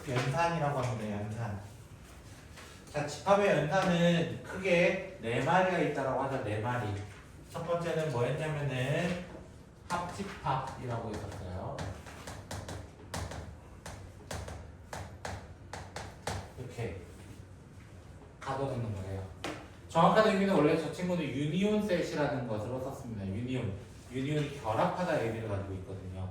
연산이라고 합니다. 연산. 자, 집합의 연산은 크게 네 마리가 있다라고 하죠. 네 마리. 첫 번째는 뭐였냐면은 합집합이라고 했었어요. 이렇게 가둬놓는 거예요. 정확한 의미는 원래 저 친구는 유니온 셋이라는 것으로 썼습니다. 유니온이 결합하다 의미를 가지고 있거든요.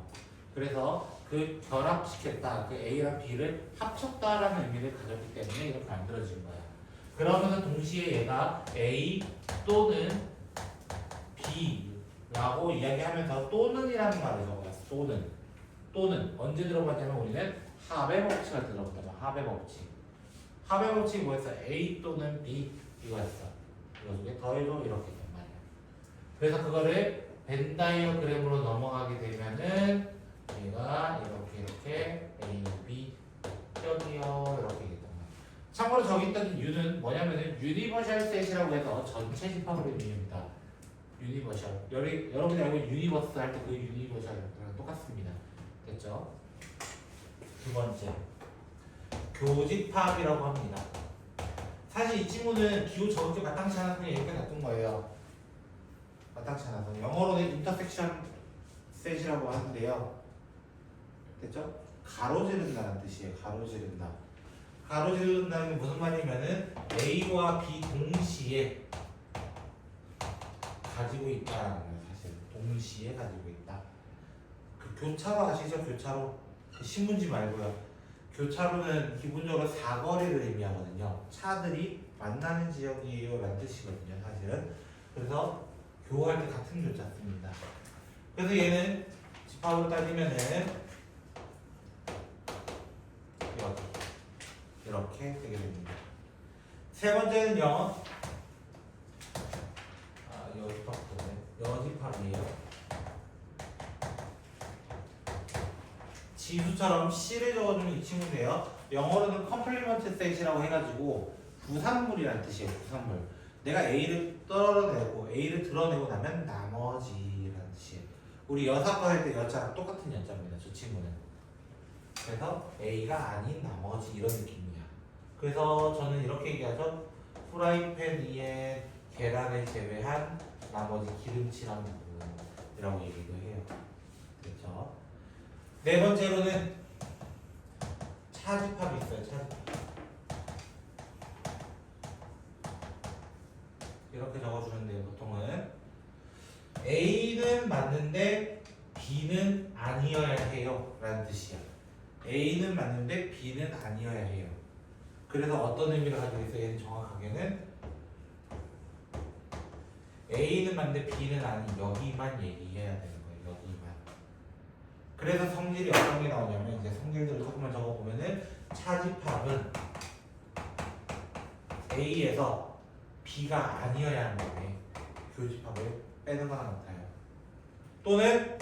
그래서 그 결합시켰다, 그 A랑 B를 합쳤다라는 의미를 가졌기 때문에 이렇게 만들어진 거야. 그러면서 동시에 얘가 A 또는 B라고 이야기하면서 또는이라는 말을 적어놨어. 또는 언제 들어봤냐면 우리는 합의 법칙을 들어봤잖아. 합의 법칙. 합의 법칙이 뭐였어? A 또는 B 이거였어. 이거 중에 더해줘 이렇게 된 말이야. 그래서 그거를 벤 다이어그램으로 넘어가게 되면은 얘가 이렇게 A, B 여기요 이렇게 되겠단 말이야. 참고로 저기 있던 U는 뭐냐면은 유니버셜 셋이라고 해서 전체 집합으로 의미합니다. 유니버셜. 여러분이 알고 유니버스 할 때 그 유니버셜이랑 똑같습니다. 됐죠? 두 번째. 교집합이라고 합니다. 사실 이 친구는 기호 저렇게 마땅치 않아서 그냥 이렇게 놔둔 거예요. 마땅치 않아서. 영어로는 인터섹션 셋이라고 하는데요. 됐죠? 가로지른다는 뜻이에요. 가로지른다. 가로지른다는 게 무슨 말이냐면은 A와 B 동시에 가지고 있다라는 거예요. 사실 동시에 가지고 있다. 그 교차로 아시죠? 교차로. 신문지 말고요. 교차로는 기본적으로 사거리를 의미하거든요. 차들이 만나는 지역이에요 라는 뜻이거든요. 사실은. 그래서 교할 때 같은 교차 씁니다. 그래서 얘는 집합으로 따지면은 이렇게 되게 됩니다. 세 번째는요. 여집합이에요. 지수처럼 C를 적어주면 이 친구인데요. 영어로는 컴플리먼트 셋이라고 해가지고 부산물이라는 뜻이에요. 부산물. 내가 A를 떨어내고 A를 드러내고 나면 나머지라는 뜻이에요. 우리 여사과 할 때 여자랑 똑같은 여자입니다. 저 친구는. 그래서 A가 아닌 나머지 이런 느낌이야. 그래서 저는 이렇게 얘기하죠. 프라이팬 위에 계란을 제외한 나머지 기름칠한 부분이라고 얘기도 해요. 됐죠? 네 번째로는 차집합이 있어요. 차집합. 이렇게 적어주는데 보통은 A는 맞는데 B는 아니어야 해요 라는 뜻이야. A는 맞는데 B는 아니어야 해요. 그래서 어떤 의미를 가지고 있어요? 얘는 정확하게는 A는 맞는데 B는 아닌 여기만 얘기해야 되는 거예요. 여기만. 그래서 성질이 어떤 게 나오냐면 이제 성질들을 조금만 적어보면은 차집합은 A에서 B가 아니어야 하는 거예요. 교집합을 빼는 거랑 같아요. 또는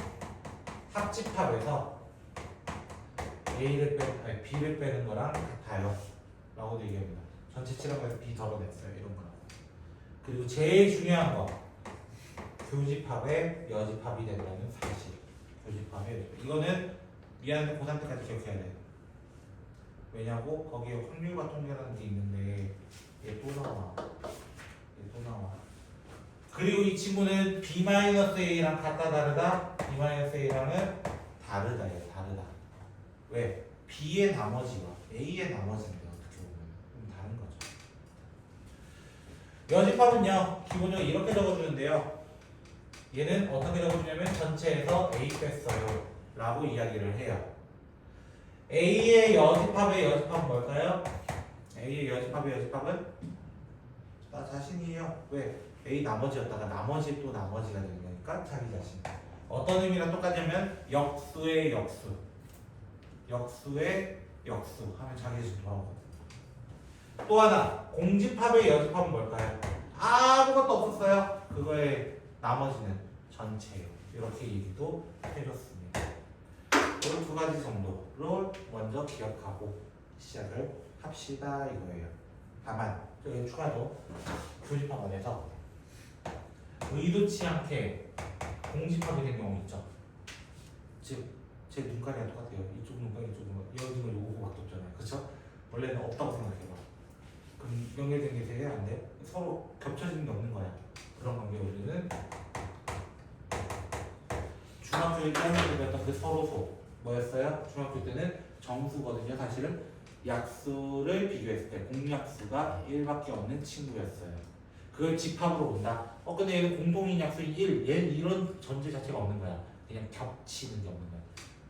합집합에서 B를 빼는 거랑 같아요. 라고도 얘기합니다. 전체 칠하면서 B 덜어냈어요. 이런 거라고. 그리고 제일 중요한 거 교집합의 여집합이 된다는 사실. 교집합의 여집합. 이거는 미안한데 고3 때까지 기억해야 돼요. 왜냐고? 거기에 확률과 통계라는 게 있는데 얘 또 나와. 그리고 이 친구는 B-A랑 같다 다르다? B-A랑은 다르다예요. 다르다. 왜? B의 나머지와 A의 나머지인데 어떻게 보면 좀 다른 거죠. 여집합은요 기본적으로 이렇게 적어주는데요. 얘는 어떻게 적어주냐면 전체에서 A 뺐어요 라고 이야기를 해요. A의 여집합의 여집합은 뭘까요? A의 여집합의 여집합은 나 자신이에요. 왜? A 나머지였다가 나머지 또 나머지가 되는 거니까 자기 자신. 어떤 의미랑 똑같냐면 역수의 역수. 역수의 역수 하면 자기 자신 돌아오거든. 또 하나 공집합의 여집합은 뭘까요? 아무것도 없었어요. 그거의 나머지는 전체예요. 이렇게 얘기도 해줬습니다. 이 두 가지 정도로 먼저 기억하고 시작을 합시다 이거예요. 다만 여기 추가로 교집합 안에서 의도치 않게 공집합이 된 경우 있죠. 즉 제 눈깔이랑 똑같아요. 이쪽 눈깔, 이쪽 눈깔. 이어지면 요거밖에 없잖아요. 그쵸? 원래는 없다고 생각해봐. 그럼 연결된 게 되게 안 돼? 서로 겹쳐지는 게 없는 거야. 그런 관계 우리는 중학교 1학년 때 배웠던 그 서로소 뭐였어요? 중학교 때는 정수거든요. 사실은 약수를 비교했을 때 공약수가 1밖에 없는 친구였어요. 그걸 집합으로 본다. 근데 얘는 공동인 약수인 1. 얘는 이런 전제 자체가 없는 거야. 그냥 겹치는 게 없는 거야.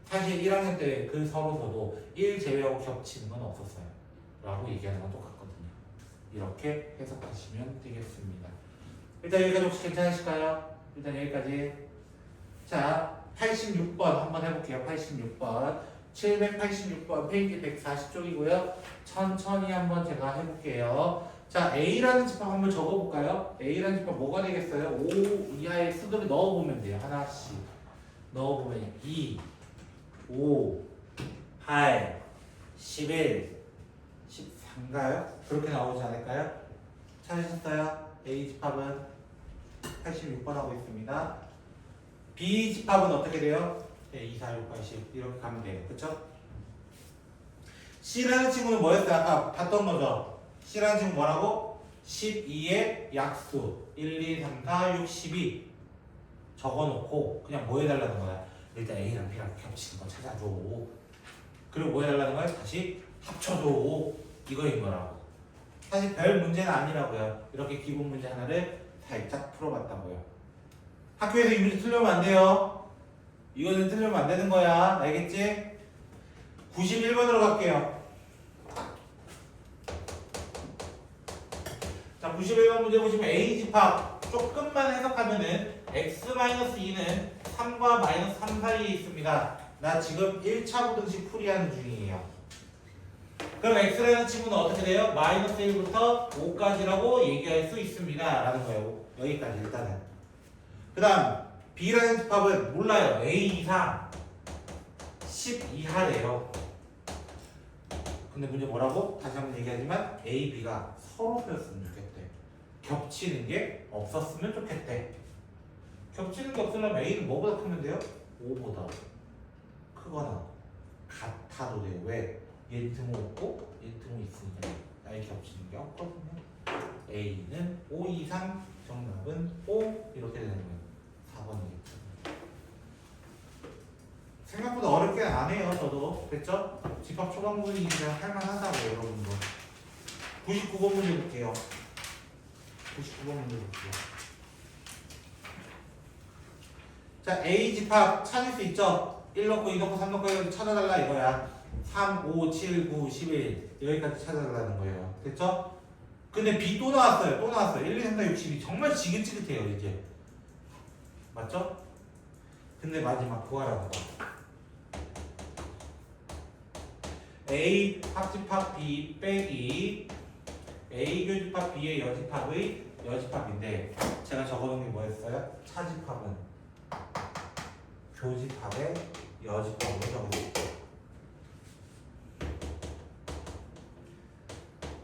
사실 1학년 때 그 서로서도 1 제외하고 겹치는 건 없었어요. 라고 얘기하는 건 똑같거든요. 이렇게 해석하시면 되겠습니다. 일단 여기까지 혹시 괜찮으실까요? 일단 여기까지. 자, 86번 한번 해볼게요. 86번. 786번 페이지 140쪽이고요. 천천히 한번 제가 해볼게요. 자, A라는 집합 한번 적어볼까요? A라는 집합 뭐가 되겠어요? 5 이하의 수들을 넣어보면 돼요. 하나씩 넣어보면 2, 5, 8, 11, 13인가요? 그렇게 나오지 않을까요? 찾으셨어요? A 집합은 86번 하고 있습니다. B 집합은 어떻게 돼요? 2, 4, 6, 8, 10 이렇게 가면 돼요. 그쵸? C라는 친구는 뭐였어요? 아까 봤던 거죠? C라는 친구 뭐라고? 12의 약수 1, 2, 3, 4, 6, 12 적어놓고 그냥 뭐 해달라는 거야? 일단 A랑 B랑 겹치는 거 찾아줘. 그리고 뭐 해달라는 거야? 다시 합쳐줘. 이거인 거라고. 사실 별 문제는 아니라고요. 이렇게 기본 문제 하나를 살짝 풀어봤다고요. 학교에서 이 문제 틀리면 안 돼요. 이거는 틀리면 안 되는 거야. 알겠지? 91번으로 갈게요. 자, 91번 문제 보시면 A 집합 조금만 해석하면은 x-2는 3과 마이너스 3 사이에 있습니다. 나 지금 1차 부등식 풀이하는 중이에요. 그럼 x라는 친구는 어떻게 돼요? 마이너스 1부터 5까지라고 얘기할 수 있습니다. 라는 거예요. 여기까지 일단은. 그 다음 b라는 집합은 몰라요. a 이상 10 이하래요. 근데 문제 뭐라고? 다시 한번 얘기하지만 a, b가 서로 였으면 좋겠대. 겹치는 게 없었으면 좋겠대. 겹치는 게 없으려면 a는 뭐보다 크면 돼요? 5보다 크거나 같아도 돼요. 왜? 얘 등호 없고 얘 등호 있으니까 아예 겹치는 게 없거든요. a는 5 이상, 정답은 5 이렇게 되는 거예요. 4번이겠죠. 생각보다 어렵게 안 해요. 저도 됐죠? 집합 초반 부분이니까 할만하다고요. 여러분도 99번 문제 볼게요. 99번 문제 볼게요. 자, A 집합 찾을 수 있죠? 1 넣고 2 넣고 3 넣고 이렇게 찾아달라 이거야. 3, 5, 7, 9, 11 여기까지 찾아달라는 거예요. 됐죠? 근데 B 또 나왔어요. 또 나왔어요. 1, 2, 3, 4, 6, 12 정말 지긋지긋해요 이제. 맞죠? 근데 마지막 구하라는 거. A 합집합 B 빼기 A 교집합 B의 여집합의 여집합인데 제가 적어놓은 게 뭐였어요? 차집합은 교집합의 여집합으로 적어놓을게요.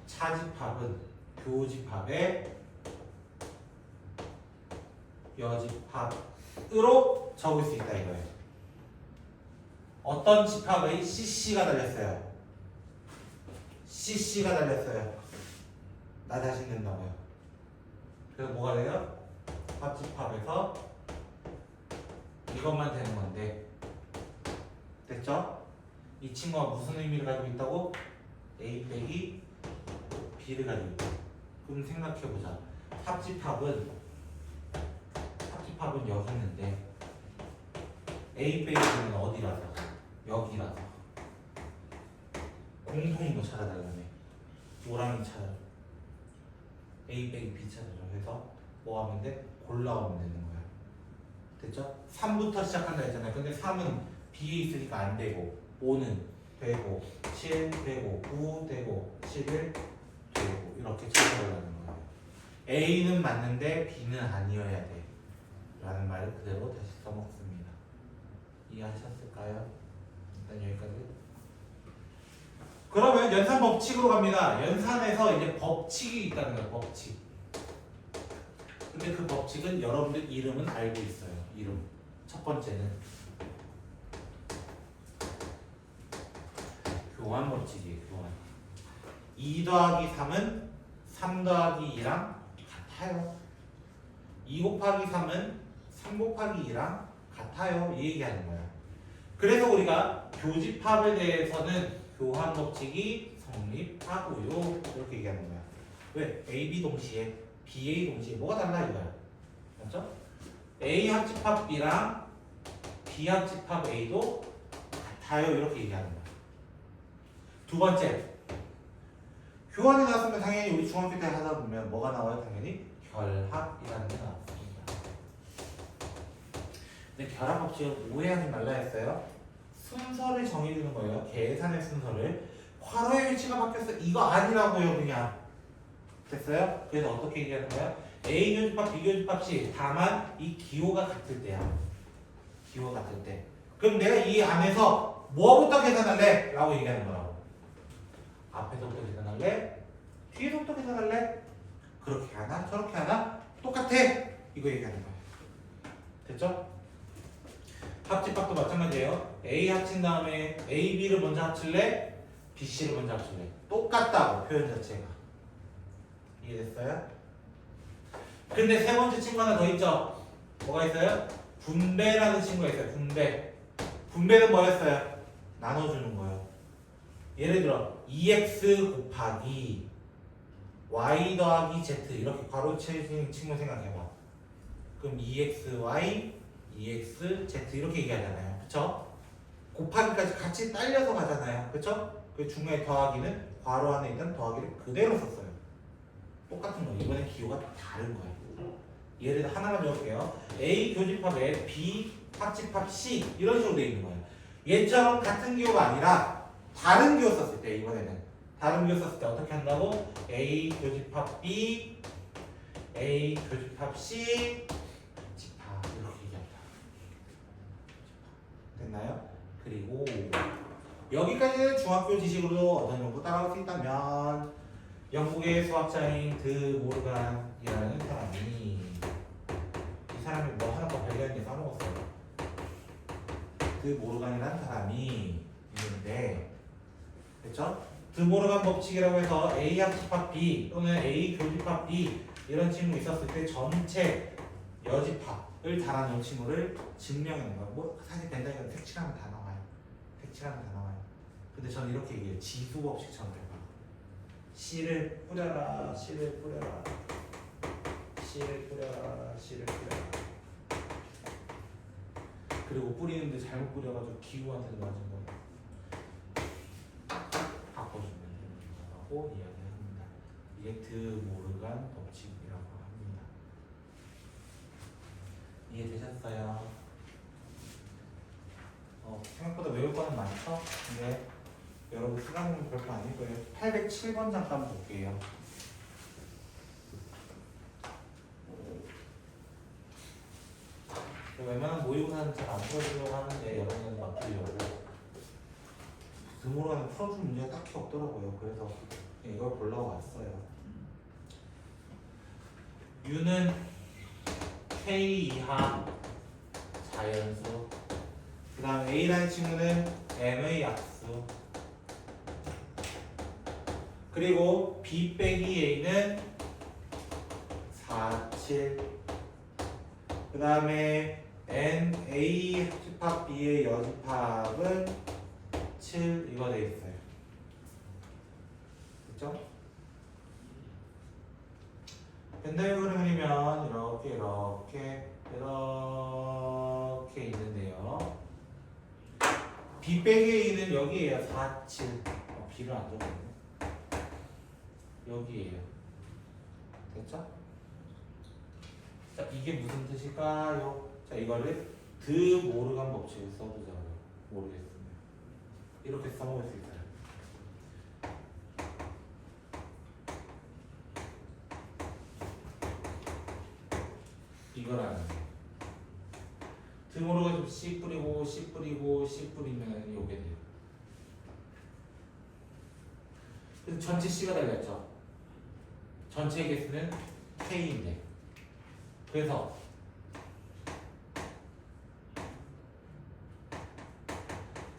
차집합은 교집합의 여집합으로 적을 수 있다 이거예요. 어떤 집합의 CC가 달렸어요? CC가 달렸어요. 나 자신 된다고요. 그래서 뭐가 돼요? 합집합에서 이것만 되는 건데 됐죠? 이 친구가 무슨 의미를 가지고 있다고? A 빼기 B를 가지고 있다. 그럼 생각해보자. 합집합은 여기 있는데 A 빼기 B는 어디라서? 여기라서 공통인 거 찾아달라며. 노랑이 찾아. A 빼기 B 찾아줘. 해서 뭐 하면 돼? 골라오면 되는 거야. 됐죠? 3부터 시작한다 했잖아요. 근데 3은 B에 있으니까 안 되고 5는 되고 7 되고 9 되고 11 되고 이렇게 찾아달라는 거예요. A는 맞는데 B는 아니어야 돼 라는 말을 그대로 다시 써먹습니다. 이해하셨을까요? 일단 여기까지. 그러면 연산 법칙으로 갑니다. 연산에서 이제 법칙이 있다는 거예요. 법칙. 근데 그 법칙은 여러분들 이름은 알고 있어요. 이름. 첫 번째는 교환 법칙이에요. 교환. 2 더하기 3은 3 더하기 2랑 같아요. 2 곱하기 3은 3 곱하기 2랑 같아요. 이 얘기하는 거야. 그래서 우리가 교집합에 대해서는 교환 법칙이 성립하고요. 이렇게 얘기하는 거야. 왜? A, B 동시에 B, A 동시에 뭐가 달라 이거야. 맞죠? A 합집합 B랑 B 합집합 A도 같아요. 이렇게 얘기하는 거야. 두 번째, 교환이 나왔으면 당연히 우리 중학교 때 하다 보면 뭐가 나와요? 당연히 결합이라는 게 나왔습니다. 근데 결합 법칙은 오해하지 말라 했어요. 순서를 정해주는 거예요. 계산의 순서를. 괄호의 위치가 바뀌었어. 이거 아니라고요. 그냥. 됐어요? 그래서 어떻게 얘기하는 거야? A 교집합, B 교집합 C. 다만 이 기호가 같을 때야. 기호가 같을 때. 그럼 내가 이 안에서 뭐부터 계산할래? 라고 얘기하는 거라고. 앞에서부터 계산할래? 뒤에서부터 계산할래? 그렇게 하나? 저렇게 하나? 똑같아! 이거 얘기하는 거야. 됐죠? 합집합도 마찬가지예요. A 합친 다음에 A, B를 먼저 합칠래? B, C를 먼저 합칠래? 똑같다고 표현 자체가. 이해됐어요? 근데 세 번째 친구 하나 더 있죠? 뭐가 있어요? 분배라는 친구가 있어요. 분배. 분배는 뭐였어요? 나눠주는 거예요. 예를 들어 2x 곱하기 y 더하기 z 이렇게 괄호치는 친구 생각해봐. 그럼 2xy, 2xz 이렇게 얘기하잖아요. 그쵸? 곱하기까지 같이 딸려서 가잖아요. 그쵸? 그 중간에 더하기는 괄호 안에 있던 더하기를 그대로 썼어요. 똑같은 거. 이번엔 기호가 다른 거예요. 예를 들어 하나만 적을게요. A 교집합에 B 합집합 C 이런 식으로 되어 있는 거예요. 얘처럼 같은 기호가 아니라 다른 기호 썼을 때 이번에는 다른 기호 썼을 때 어떻게 한다고? A 교집합 B, A 교집합 C 집합 이렇게 얘기합니다. 됐나요? 그리고 여기까지는 중학교 지식으로 어느 정도 따라올 수 있다면 영국의 수학자인 드 모르간이라는 사람이 이 사람이 뭐 하나 더 발견했는데 까먹었어요. 드 모르간이라는 사람이 있는데 그렇죠? 드 모르간 법칙이라고 해서 A 합집합 B 또는 A 교집합 B 이런 친구 있었을 때 전체 여집합을 달아놓은 친구를 증명하는 거예요. 뭐 사실 된다니까 색칠하면 다 나와요. 색칠하면 다 나와요. 근데 저는 이렇게 얘기해요. 지수 법칙처럼 해봐. 씨를 뿌려라, 씨를 뿌려라, 씨를 뿌려라, 씨를 뿌려라. 그리고 뿌리는데 잘못 뿌려가지고 기후한테 맞은 거 바꿔주면 된다고 이야기합니다. 이게 드 모르간 법칙이라고 합니다. 이해되셨어요? 생각보다 외울 거는 많죠? 근데 여러분 시간은 별거 아닐 거예요. 807번 잠깐 볼게요. 웬만한 모의고사는 잘 안 풀어주려고 하는데 여러분은 맡기려고 드모르간은 풀어줄 문제가 딱히 없더라고요. 그래서 이걸 보려고 왔어요. U는 K 이하 자연수, 그 다음 A라는 친구는 M의 약수, 그리고 B 빼기 A는 4, 7, 그 다음에 N, A 합집합 B의 여집합은 7 이거 되어 있어요. 됐죠? 벤다이어그램 그리면 이렇게 있는데요. B 빼기 A는 여기에요. 4, 7. B를 안 적었네. 여기에요. 됐죠? 자, 이게 무슨 뜻일까요? 자, 이거를 드 모르간 법칙을 써보자고요. 모르겠습니다. 이렇게 써먹을 수 있어요. 이걸 아는 거예요. 드 모르간 좀 C 뿌리고 C 뿌리고 C 뿌리면 요게 돼요. 그래서 전체 C가 달렸죠. 전체 개수는 K인데. 그래서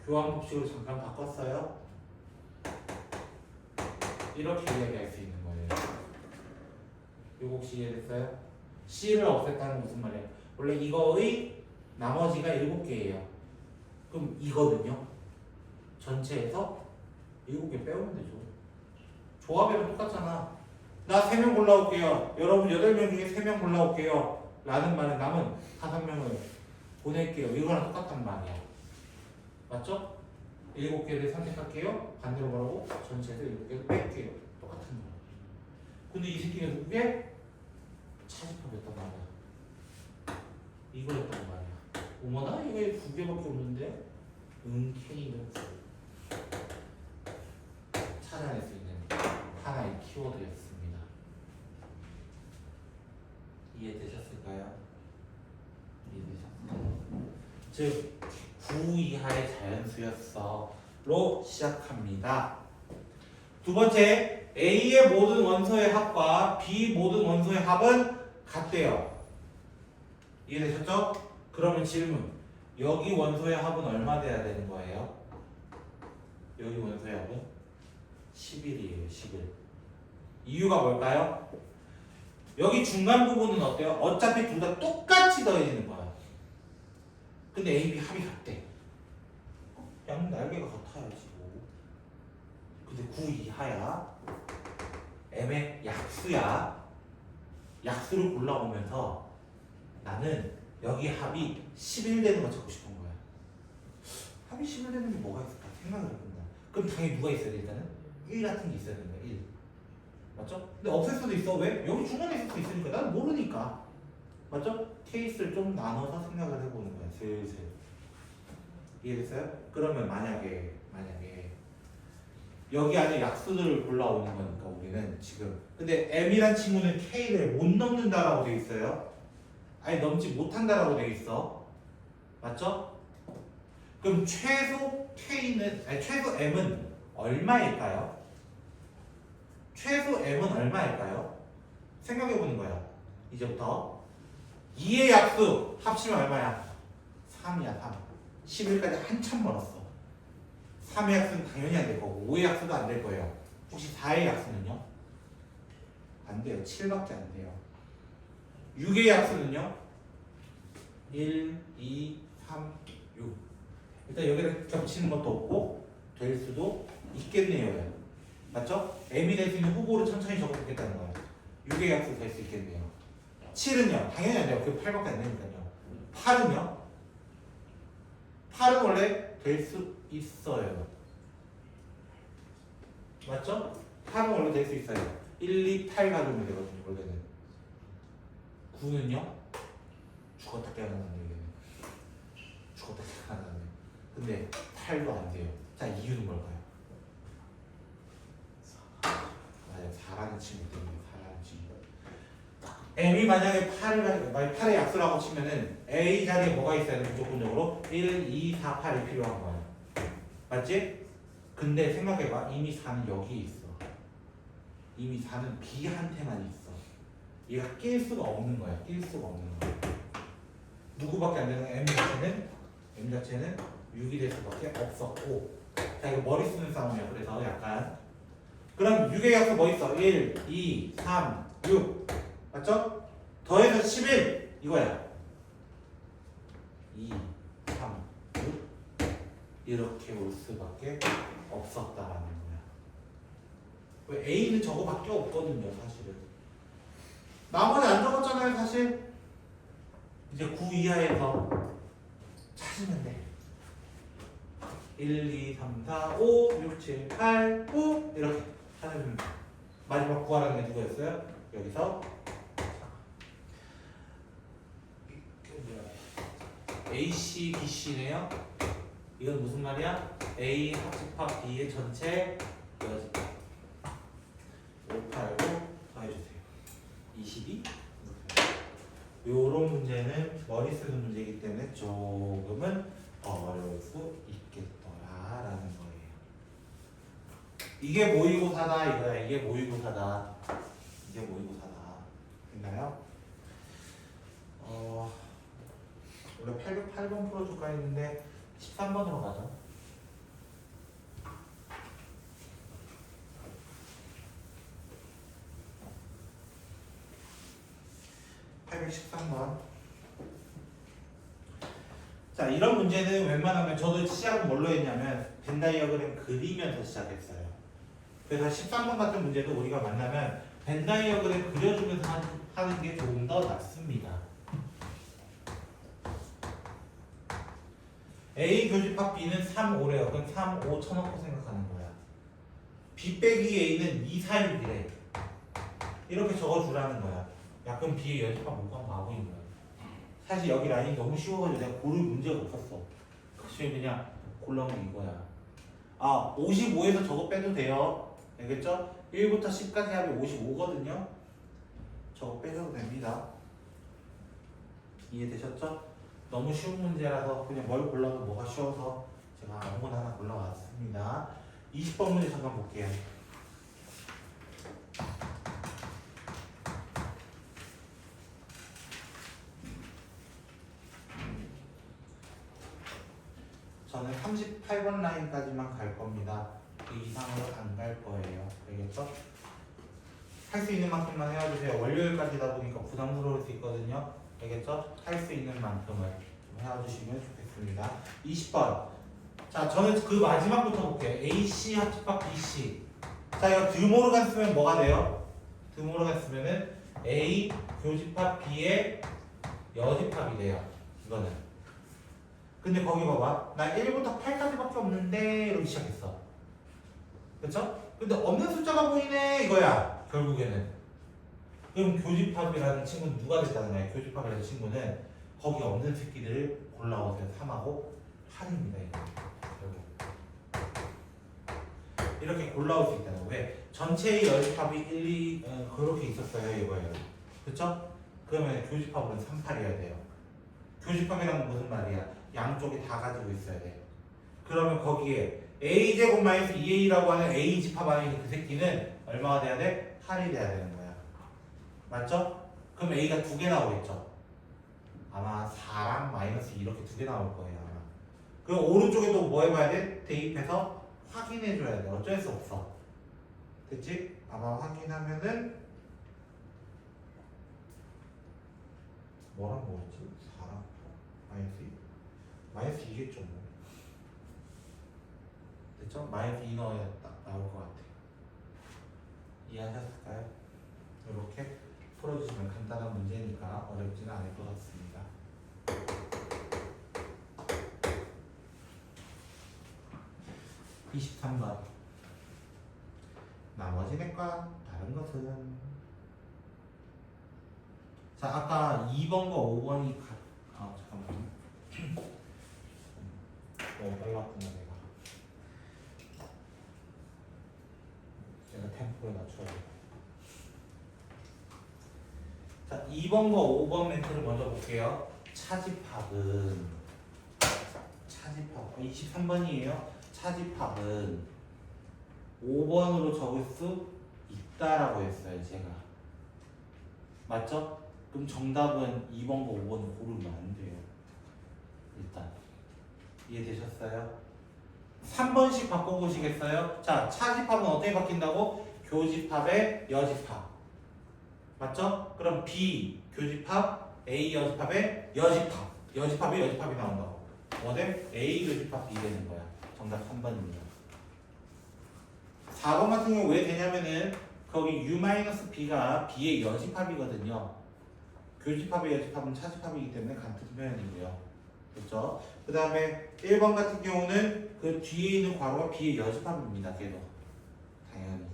교환 법칙으로 잠깐 바꿨어요. 이렇게 이야기할 수 있는 거예요. 이거 혹시 이해됐어요? C를 없앴다는 무슨 말이에요? 원래 이거의 나머지가 7개예요. 그럼 이거는요? 전체에서 7개 빼오면 되죠. 조합이랑 똑같잖아. 나 3명 골라올게요. 여러분 8명 중에 3명 골라올게요. 라는 말은 남은 5명을 보낼게요. 이거랑 똑같단 말이야. 맞죠? 7개를 선택할게요. 반대로 뭐라고? 전체에서 7개를 뺄게요. 똑같은 거. 근데 이 새끼가 누구게? 차집합이었단 말이야. 이거였단 말이야. 어머나 이게 2개밖에 없는데? K는 찾아낼 수 있는 하나의 키워드였습니다. 이해되셨을까요? 이해되셨어요? 즉 9 이하의 자연수였어로 시작합니다. 두 번째, A의 모든 원소의 합과 B 모든 원소의 합은 같대요. 이해되셨죠? 그러면 질문, 여기 원소의 합은 얼마 돼야 되는 거예요? 여기 원소의 합은 11이에요. 11. 이유가 뭘까요? 여기 중간 부분은 어때요? 어차피 둘 다 똑같이 더해지는 거야. 근데 A, B 합이 같대. 양 날개가 같아야지 뭐. 근데 9 이하야. M의 약수야. 약수를 골라오면서 나는 여기 합이 11 되는 거 찾고 싶은 거야. 합이 11 되는 게 뭐가 있을까 생각을 해본다. 그럼 당연히 누가 있어야 돼? 일단은 1 같은 게 있어야 되는 거야. 1. 맞죠? 근데 없앨 수도 있어. 왜? 여기 중간에 있을 수도 있으니까. 난 모르니까. 맞죠? 케이스를 좀 나눠서 생각을 해보는 거야. 슬슬. 이해됐어요? 그러면 만약에 여기 안에 약수들을 골라오는 거니까 우리는 지금, 근데 M이란 친구는 K를 못 넘는다라고 돼 있어요. 아니 넘지 못한다라고 돼 있어. 맞죠? 그럼 최소 M은 얼마일까요? 최소 M은 얼마일까요? 생각해보는 거야. 이제부터 2의 약수 합치면 얼마야? 3이야 3. 11까지 한참 멀었어. 3의 약수는 당연히 안 될 거고 5의 약수도 안 될 거예요. 혹시 4의 약수는요? 안 돼요. 7밖에 안 돼요. 6의 약수는요? 1, 2, 3, 6. 일단 여기를 겹치는 것도 없고 될 수도 있겠네요. 맞죠? M이 될 수 있는 후보를 천천히 적어보겠다는 거예요. 6의 약수 될 수 있겠네요. 7은요? 당연히 안 돼요. 그 8밖에 안 되니까요. 8은요? 8은 원래 될 수 있어요. 맞죠? 8은 원래 될 수 있어요. 1, 2, 8 가지면 되거든요. 원래는. 9는요? 죽었다 깨어나는 얘기예요. 죽었다 깨어나는. 근데 8도 안 돼요. 자, 이유는 뭘까요? 맞아요. 4라는 친구 때문에 4라는 친구. M이 만약에 8의 약수라고 치면은 A 자리에 뭐가 있어야 돼? 무조건적으로 1, 2, 4, 8이 필요한 거야. 맞지? 근데 생각해봐. 이미 4는 여기에 있어. 이미 4는 B한테만 있어. 얘가 낄 수가 없는 거야. 낄 수가 없는 거야. 누구밖에 안 되는 M 자체는 6이 될 수밖에 없었고. 자, 이거 머리 쓰는 싸움이야. 그래서 약간. 그럼 6의 약수 뭐 있어? 1, 2, 3, 6. 맞죠? 더해서 11 이거야. 2, 3, 6 이렇게 올 수밖에 없었다라는 거야. 왜 A는 저거밖에 없거든요, 사실은. 나머지 안 적었잖아요, 사실. 이제 9 이하에서 찾으면 돼. 1, 2, 3, 4, 5, 6, 7, 8, 9 이렇게 찾으면 돼. 마지막 구하라는 게 누구였어요? 여기서 AC, BC네요. 이건 무슨 말이야? A 합집합 B의 전체 여집합. 5, 8, 5 더해주세요. 22. 요런 문제는 머리 쓰는 문제이기 때문에 조금은 어려울 수 있겠더라라는 거예요. 이게 모의고사다 이거야. 이게 모의고사다. 이게 모의고사다. 됐나요? 원래 808번 풀어줄까 했는데 13번으로 가죠. 13번. 자, 이런 문제는 웬만하면 저도 시작은 뭘로 했냐면 벤 다이어그램 그리면서 시작했어요. 그래서 13번 같은 문제도 우리가 만나면 벤 다이어그램 그려주면서 하는 게 조금 더 낫습니다. A 교집합 B는 3, 5래요. 그럼 3, 5 쳐놓고 생각하는 거야. B 빼기 A는 2, 4, 6이래. 이렇게 적어주라는 거야. 야, 그럼 B의 연집합 못 가면 바보인 거야. 사실 여기 라인이 너무 쉬워가지고 내가 고를 문제가 없었어. 그치, 그냥 골라온 게 이거야. 아, 55에서 저거 빼도 돼요. 알겠죠? 1부터 10까지 하면 55거든요. 저거 빼셔도 됩니다. 이해되셨죠? 너무 쉬운 문제라서 그냥 뭘 골라도 뭐가 쉬워서 제가 아무거나 하나 골라왔습니다. 20번 문제 잠깐 볼게요. 저는 38번 라인까지만 갈 겁니다. 그 이상으로 안 갈 거예요. 알겠죠? 할 수 있는 만큼만 해와주세요. 월요일까지다 보니까 부담스러울 수 있거든요. 알겠죠? 할 수 있는 만큼을 좀 해와주시면 좋겠습니다. 20번. 자, 저는 그 마지막부터 볼게요. AC 합집합 BC. 자, 이거 드모르간 쓰면 뭐가 돼요? 드모르간 쓰면은 A 교집합 B의 여집합이 돼요. 이거는. 근데 거기 봐봐. 나 1부터 8까지밖에 없는데 이러기 시작했어. 그쵸? 근데 없는 숫자가 보이네 이거야. 결국에는. 그럼 교집합이라는 친구는 누가 됐다는 거야? 교집합이라는 친구는 거기 없는 새끼들을 골라오세요. 3하고 8입니다. 이렇게 골라올 수 있다는 거예요. 왜? 전체의 여집합이 1, 2 그렇게 있었어요. 이거예요. 그쵸? 그러면 교집합은 3, 8이어야 돼요. 교집합이란 무슨 말이야? 양쪽이 다 가지고 있어야 돼. 그러면 거기에 a제곱 마이너스 2a라고 하는 a집합 안에 있는 그 새끼는 얼마가 돼야 돼? 8이 돼야 되는 거야. 맞죠? 그럼 a가 2개 나오겠죠? 아마 4랑 마이너스 이렇게 2개 나올 거예요. 아마. 그럼 오른쪽에도 뭐 해봐야 돼? 대입해서 확인해줘야 돼. 어쩔 수 없어. 됐지? 아마 확인하면은 뭐랑 뭐였지? 4랑 마이너스 2? 마이너스 2겠죠 뭐. 됐죠? 마이너스 2 넣어야 딱 나올 것 같아요. 이해하셨을까요? 이렇게 풀어주시면 간단한 문제니까 어렵지는 않을 것 같습니다. 23번. 나머지 넷과 다른 것은? 자, 아까 2번과 5번이 잠깐만요. 너무 빨랐구나 내가 템포를 낮춰야 돼. 자, 2번과 5번 멘트를 먼저 볼게요. 차집합은 23번이에요. 차집합은 5번으로 적을 수 있다라고 했어요. 제가 맞죠? 그럼 정답은 2번과 5번을 고르면 안 돼요. 일단 이해되셨어요? 3번씩 바꿔보시겠어요? 자, 차집합은 어떻게 바뀐다고? 교집합의 여집합. 맞죠? 그럼 B 교집합, A 여집합의 여집합. 여집합이 나온다고. 뭐 돼? A 교집합 B 되는 거야. 정답 3번입니다. 4번 같은 경우 왜 되냐면은 거기 U-B가 B의 여집합이거든요. 교집합의 여집합은 차집합이기 때문에 같은 표현이고요. 그렇죠? 그 다음에 1번 같은 경우는 그 뒤에 있는 괄호가 B의 여집합입니다. 걔도 당연히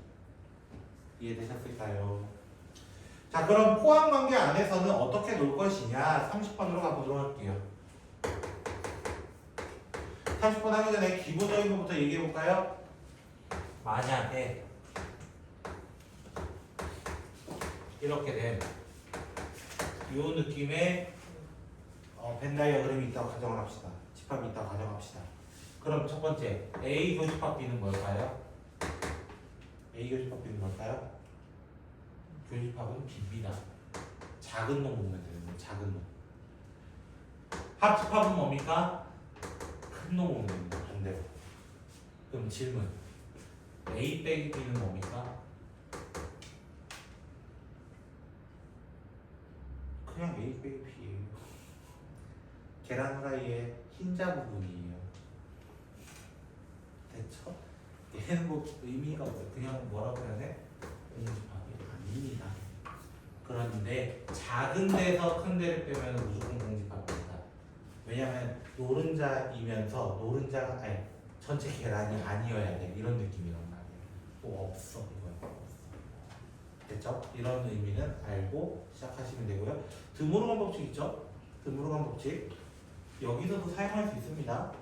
이해되셨을까요? 자, 그럼 포함관계 안에서는 어떻게 놀 것이냐 30번으로 가보도록 할게요. 30번 하기 전에 기본적인 것부터 얘기해 볼까요? 만약에 이렇게 된 이 느낌의 벤 다이어그램이 있다고 가정을 합시다. 집합이 있다고 가정합시다. 그럼 첫 번째 A 교집합 B는 뭘까요? A 교집합 B는 뭘까요? 교집합은 B입니다. 작은 놈 보면 되는 거예요. 작은 놈. 합집합은 뭡니까? 큰 놈 보면 됩니다. 반대로. 그럼 질문. A 빼기 B는 뭡니까? 그냥 A 빼기 B예요. 계란 후라이의 흰자 부분이에요. 됐죠? 얘는 뭐 의미가 없어요. 그냥 뭐라고 해야 돼? 공집합이 아닙니다. 그런데 작은 데서 큰 데를 빼면 무조건 공집합입니다. 왜냐면 노른자이면서 노른자가 아니 전체 계란이 아니어야 돼. 이런 느낌이란 말이에요. 뭐 없어 이거야. 없어. 됐죠? 이런 의미는 알고 시작하시면 되고요. 드모르간 법칙 있죠? 드모르간 법칙 여기서도 사용할 수 있습니다.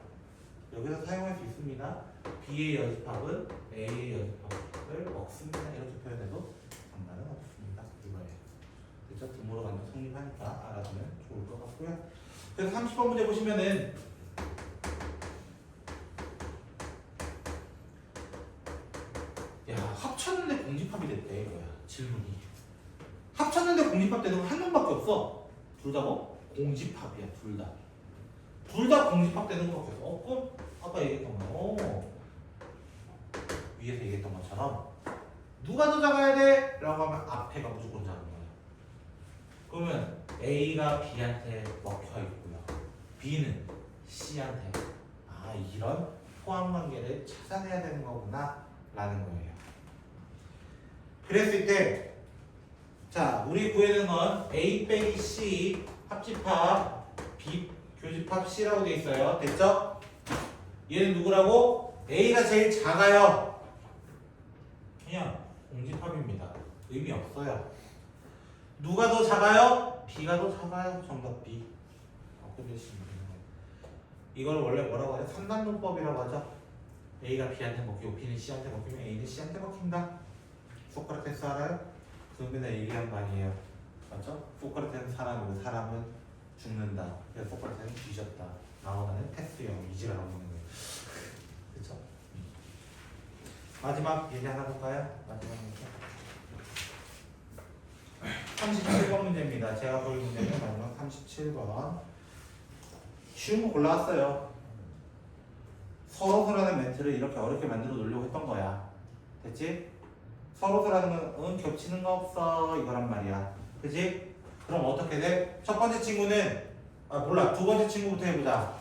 여기서 사용할 수 있습니다. B의 여집합은 A의 여집합을 먹습니다. 이렇게 표현해도 상관은 없습니다. 이거예요. 그렇죠? 드모르간도 성립하니까 알아두면 좋을 것 같고요. 그래서 30번 문제 보시면은 야 합쳤는데 공집합이 됐대 이거야. 질문이 합쳤는데 공집합 되는 건 한 놈밖에 없어. 둘 다 뭐? 공집합이야. 둘 다. 둘 다 공집합 되는 것밖에 없어. 그럼 아까 얘기했던 거 위에서 얘기했던 것처럼 누가 더 작아야 돼? 라고 하면 앞에가 무조건 작은 거야. 그러면 A가 B한테 먹혀 있고요. B는 C한테. 아 이런 포함관계를 찾아내야 되는 거구나 라는 거예요. 그랬을 때 자 우리 구해는 건 A 빼기 C 합집합 B 교집합 C라고 돼 있어요. 됐죠? 얘는 누구라고? A가 제일 작아요. 그냥 공집합입니다. 의미 없어요. 누가 더 작아요? B가 더 작아요. 정답 B. 이걸 원래 뭐라고 해요? 3단론법이라고 하죠. A가 B한테 먹히고 B는 C한테 먹히면 A는 C한테 먹힌다. 소크라테스 알아요? 그건 맨날 얘기한 거 아니에요. 맞죠? 소크라테스는 사람이고 사람은 죽는다. 그래서 소크라테스는 뒤졌다. 나오는 테스형 이지라고 하는 거예요. 그렇죠? 마지막 얘기 하나 볼까요? 마지막 문제 37번 문제입니다. 제가 볼 문제는 마지막 37번 쉬운 거 골라왔어요. 서로서라는 멘트를 이렇게 어렵게 만들어 놓으려고 했던 거야. 됐지? 서로서라는 건 겹치는 거 없어 이거란 말이야. 그치? 그럼 어떻게 돼? 첫 번째 친구는 두 번째 친구부터 해보자.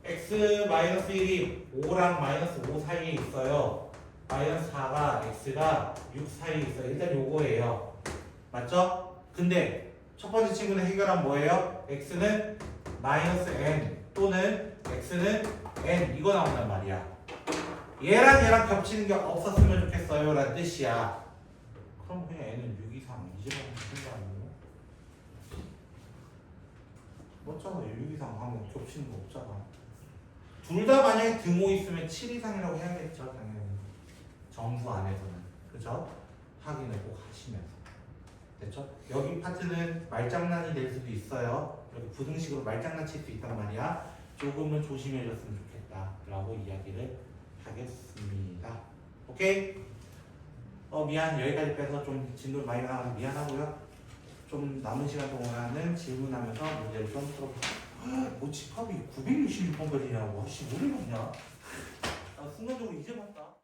x-1이 5랑 -5 사이에 있어요. -4가 x가 6 사이에 있어요. 일단 요거예요. 맞죠? 근데 첫 번째 친구는 해결한 뭐예요? x는 -n 또는 x는 n 이거 나온단 말이야. 얘랑 겹치는 게 없었으면 좋겠어요 라는 뜻이야. 그럼 그냥 n은 6 이상 이제만 무슨 거 아니에요? 맞잖아. 6 이상 하면 겹치는 거 없잖아. 둘 다 만약에 등호 있으면 7 이상이라고 해야겠죠. 당연히 정수 안에서는. 그죠? 확인을 꼭 하시면서. 됐죠? 여기 파트는 말장난이 될 수도 있어요. 여기 부등식으로 말장난 칠 수 있단 말이야. 조금은 조심해줬으면 좋겠다 라고 이야기를 하겠습니다. 오케이? 미안. 여기까지 빼서 좀 진도 많이 나가서 미안하고요. 좀 남은 시간 동안은 질문하면서 문제를 좀 풀어볼게요. 뭐 집합이 966번까지냐고. 씨, 뭘 읽었냐? 순간적으로 이제 봤다.